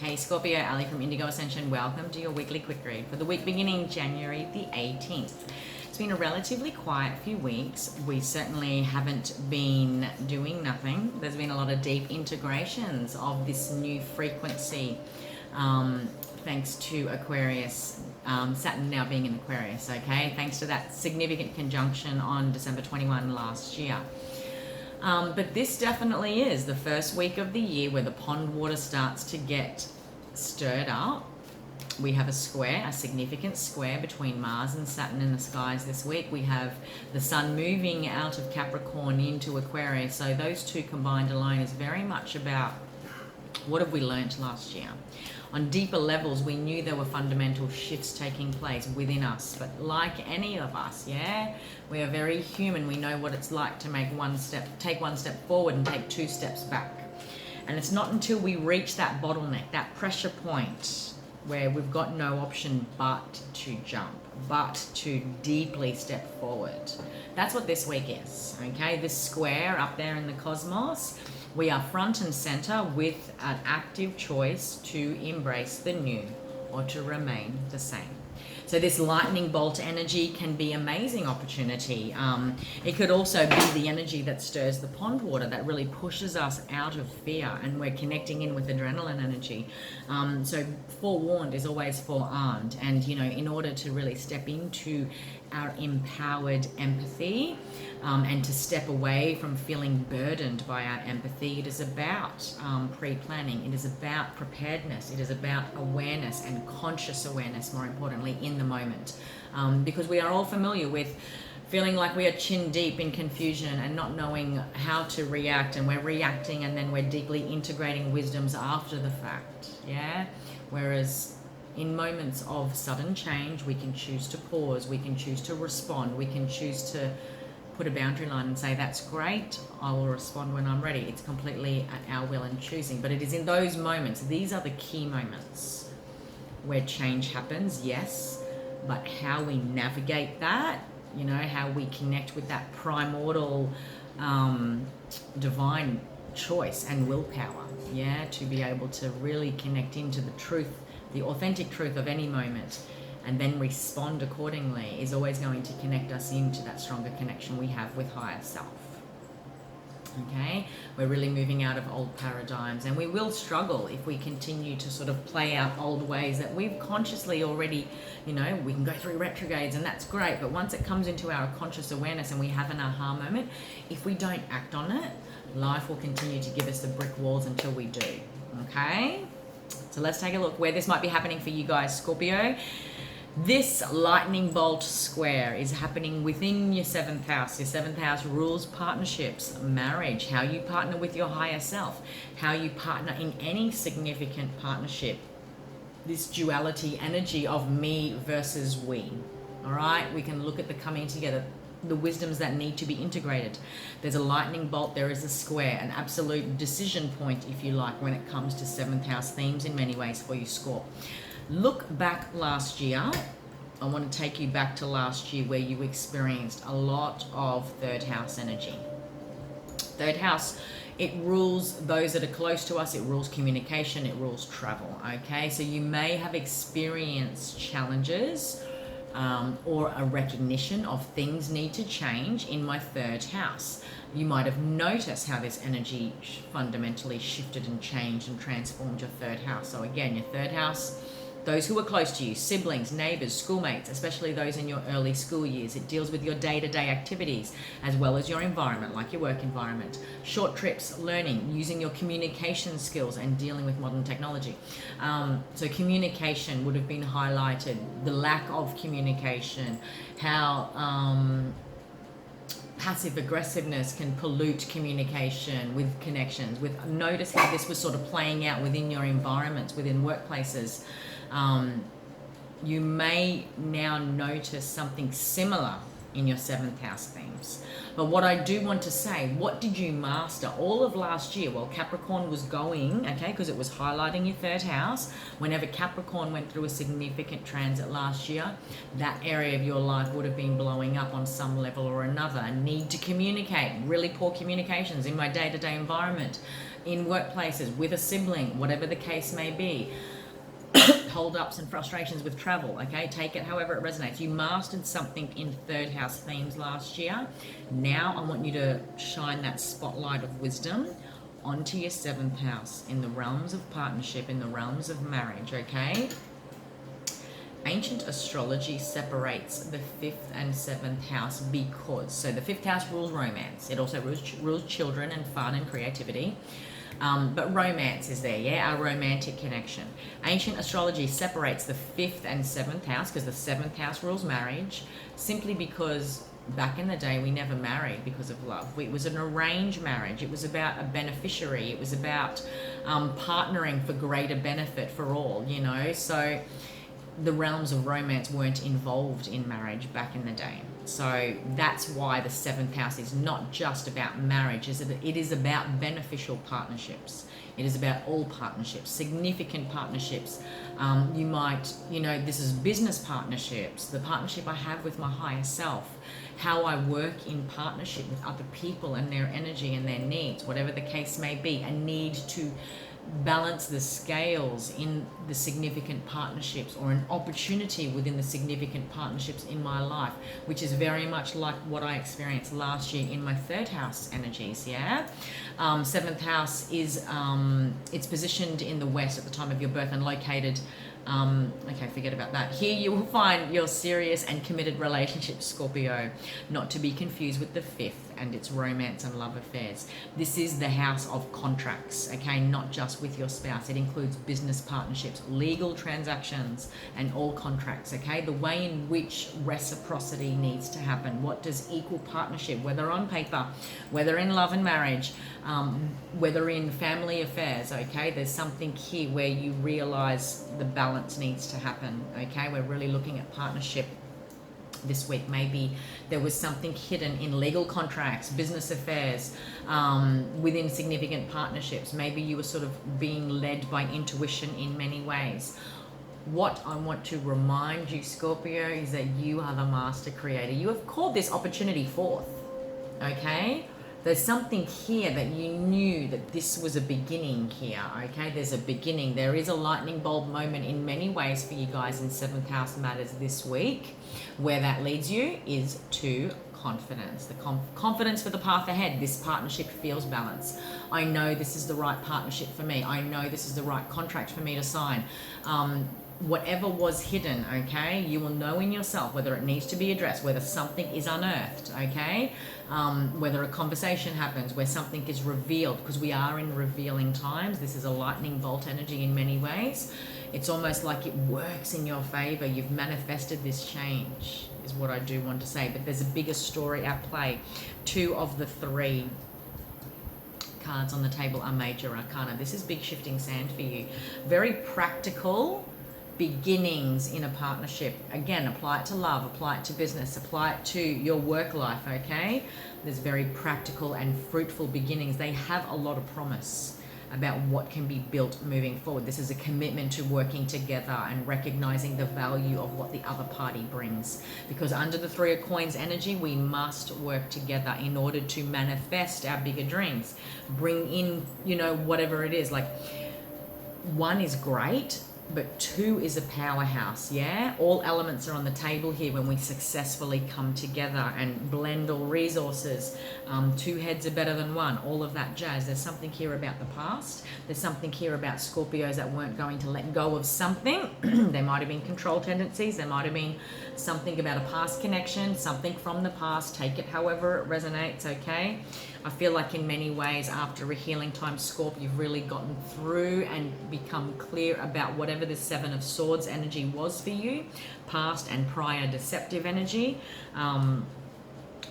Hey Scorpio, Ali from Indigo Ascension. Welcome to your weekly quick read for the week beginning January the 18th. It's been a relatively quiet few weeks. We certainly haven't been doing nothing. There's been a lot of deep integrations of this new frequency, thanks to Aquarius, Saturn now being in Aquarius, okay? Thanks to that significant conjunction on December 21 last year. But this definitely is the first week of the year where the pond water starts to get stirred up. We have a square, a significant square between Mars and Saturn in the skies this week. We have the sun moving out of Capricorn into Aquarius. So those two combined alone is very much about what have we learnt last year. On deeper levels, we knew there were fundamental shifts taking place within us. But like any of us, yeah, we are very human. We know what it's like to take one step forward and take two steps back. And it's not until we reach that bottleneck, that pressure point, where we've got no option but to jump, but to deeply step forward. That's what this week is, okay? This square up there in the cosmos, we are front and center with an active choice to embrace the new or to remain the same. So this lightning bolt energy can be amazing opportunity. It could also be the energy that stirs the pond water, that really pushes us out of fear, and we're connecting in with adrenaline energy. So forewarned is always forearmed. And, you know, in order to really step into our empowered empathy, and to step away from feeling burdened by our empathy, it is about pre-planning. It is about preparedness. It is about awareness and conscious awareness, more importantly, in the moment. Because we are all familiar with feeling like we are chin deep in confusion and not knowing how to react, and we're reacting and then we're deeply integrating wisdoms after the fact, yeah? Whereas in moments of sudden change, we can choose to pause, we can choose to respond, we can choose to put a boundary line and say, that's great, I will respond when I'm ready. It's completely at our will and choosing. But it is in those moments, these are the key moments where change happens, yes, but how we navigate that, you know, how we connect with that primordial divine choice and willpower, yeah, to be able to really connect into the truth, the authentic truth of any moment, and then respond accordingly, is always going to connect us into that stronger connection we have with higher self. Okay, we're really moving out of old paradigms, and we will struggle if we continue to sort of play out old ways that we've consciously already, you know, we can go through retrogrades and that's great, but once it comes into our conscious awareness and we have an aha moment, if we don't act on it, life will continue to give us the brick walls until we do. Okay, so let's take a look where this might be happening for you guys, Scorpio. This lightning bolt square is happening within your 7th house. Your 7th house rules partnerships, marriage, how you partner with your higher self, how you partner in any significant partnership. This duality energy of me versus we. All right, we can look at the coming together, the wisdoms that need to be integrated. There's a lightning bolt, there is a square, an absolute decision point, if you like, when it comes to 7th house themes in many ways for you, Scorp. Look back last year. I want to take you back to last year where you experienced a lot of 3rd house energy. 3rd house, it rules those that are close to us, it rules communication, it rules travel, okay? So you may have experienced challenges or a recognition of things need to change in my 3rd house. You might have noticed how this energy fundamentally shifted and changed and transformed your 3rd house. So again, your 3rd house, those who are close to you, siblings, neighbors, schoolmates, especially those in your early school years. It deals with your day-to-day activities as well as your environment, like your work environment. Short trips, learning, using your communication skills and dealing with modern technology. So communication would have been highlighted, the lack of communication, how passive aggressiveness can pollute communication with connections. Notice how this was sort of playing out within your environments, within workplaces. You may now notice something similar in your 7th house themes. But what I do want to say, what did you master all of last year? Well, Capricorn was going, okay, because it was highlighting your 3rd house. Whenever Capricorn went through a significant transit last year, that area of your life would have been blowing up on some level or another. Need to communicate, really poor communications in my day-to-day environment. in workplaces, with a sibling, whatever the case may be. Hold-ups and frustrations with travel, okay? Take it however it resonates. You mastered something in third house themes last year. Now I want you to shine that spotlight of wisdom onto your seventh house in the realms of partnership, in the realms of marriage, okay? Ancient astrology separates the fifth and seventh house because, so the fifth house rules romance. It also rules children and fun and creativity. But romance is there, yeah, our romantic connection. Ancient astrology separates the fifth and seventh house because the seventh house rules marriage, simply because back in the day we never married because of love. It was an arranged marriage. It was about a beneficiary. It was about partnering for greater benefit for all, you know. So the realms of romance weren't involved in marriage back in the day. So that's why the seventh house is not just about marriage. It is about beneficial partnerships. It is about all partnerships, significant partnerships. You might, you know, this is business partnerships, the partnership I have with my higher self, how I work in partnership with other people and their energy and their needs, whatever the case may be, a need to balance the scales in the significant partnerships, or an opportunity within the significant partnerships in my life, which is very much like what I experienced last year in my third house energies. Yeah, seventh house is it's positioned in the west at the time of your birth and located okay, forget about that. Here you will find your serious and committed relationship, Scorpio, not to be confused with the fifth and its romance and love affairs. This is the house of contracts, okay, not just with your spouse. It includes business partnerships, legal transactions, and all contracts, okay? The way in which reciprocity needs to happen. What does equal partnership, whether on paper, whether in love and marriage, whether in family affairs, okay? There's something here where you realize the balance needs to happen, okay? We're really looking at partnership this week. Maybe there was something hidden in legal contracts, business affairs, within significant partnerships. Maybe you were sort of being led by intuition in many ways. What I want to remind you, Scorpio, is that you are the master creator. You have called this opportunity forth, okay? There's something here that you knew that this was a beginning here, okay? There's a beginning. There is a lightning bulb moment in many ways for you guys in 7th house matters this week. Where that leads you is to confidence. The confidence for the path ahead. This partnership feels balanced. I know this is the right partnership for me. I know this is the right contract for me to sign. Whatever was hidden, okay, you will know in yourself whether it needs to be addressed, whether something is unearthed, okay, whether a conversation happens, where something is revealed, because we are in revealing times. This is a lightning bolt energy in many ways. It's almost like it works in your favor. You've manifested this change, is what I do want to say, but there's a bigger story at play. 2 of the 3 cards on the table are major arcana. This is big shifting sand for you. Very practical beginnings in a partnership. Again, apply it to love, apply it to business, apply it to your work life, okay? There's very practical and fruitful beginnings. They have a lot of promise about what can be built moving forward. This is a commitment to working together and recognizing the value of what the other party brings. Because under the 3 of coins energy, we must work together in order to manifest our bigger dreams. Bring in, you know, whatever it is. Like, 1 is great, but 2 is a powerhouse, yeah? All elements are on the table here when we successfully come together and blend all resources. 2 heads are better than 1, all of that jazz. There's something here about the past. There's something here about Scorpios that weren't going to let go of something. There might have been control tendencies. There might have been something about a past connection, something from the past. Take it however it resonates, okay? I feel like in many ways after a healing time, Scorp, you've really gotten through and become clear about whatever the 7 of Swords energy was for you, past and prior deceptive energy.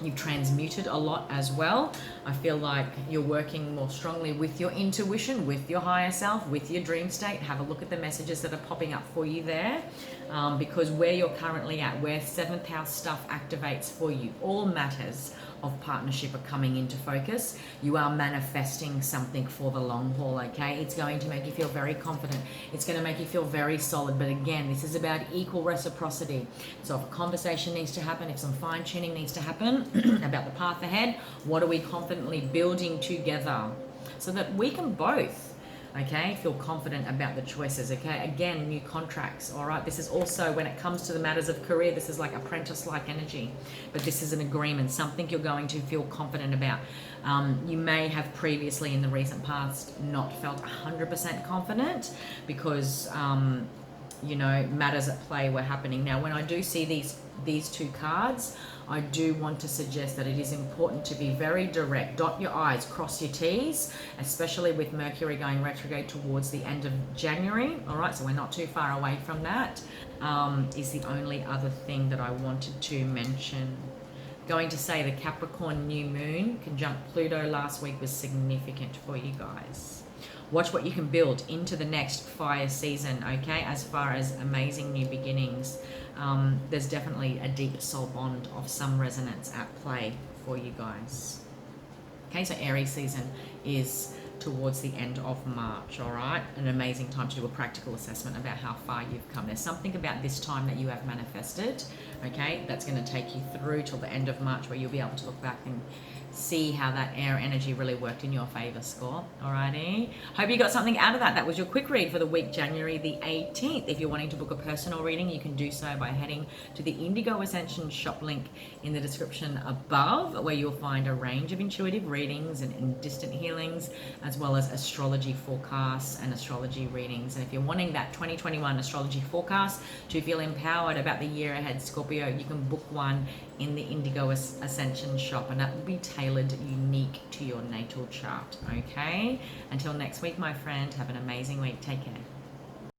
You've transmuted a lot as well. I feel like you're working more strongly with your intuition, with your higher self, with your dream state. Have a look at the messages that are popping up for you there, because where you're currently at, where 7th house stuff activates for you, all matters of partnership are coming into focus. You are manifesting something for the long haul, okay? It's going to make you feel very confident. It's going to make you feel very solid. But again, this is about equal reciprocity. So if a conversation needs to happen, if some fine tuning needs to happen about the path ahead, what are we confidently building together? so that we can both, okay, feel confident about the choices, okay? Again, new contracts, all right? This is also, when it comes to the matters of career, this is like apprentice-like energy, but this is an agreement, something you're going to feel confident about. You may have previously in the recent past not felt 100% confident because, you know, matters at play were happening. Now, when I do see these two cards, I do want to suggest that it is important to be very direct. Dot your I's, cross your T's, especially with Mercury going retrograde towards the end of January. All right, so we're not too far away from that. Is the only other thing that I wanted to mention. Going to say the Capricorn new moon conjunct Pluto last week was significant for you guys. Watch what you can build into the next fire season, okay? As far as amazing new beginnings, there's definitely a deep soul bond of some resonance at play for you guys. Okay, so Aries season is towards the end of March, all right? An amazing time to do a practical assessment about how far you've come. There's something about this time that you have manifested, okay, that's going to take you through till the end of March, where you'll be able to look back and see how that air energy really worked in your favor, Scorp. Alrighty. Hope you got something out of that. That was your quick read for the week, January the 18th. If you're wanting to book a personal reading, you can do so by heading to the Indigo Ascension shop link in the description above, where you'll find a range of intuitive readings and distant healings, as well as astrology forecasts and astrology readings. And if you're wanting that 2021 astrology forecast to feel empowered about the year ahead, Scorpio, you can book one in the Indigo Ascension shop, and that will be tailored unique to your natal chart. Okay, until next week, my friend, have an amazing week. Take care.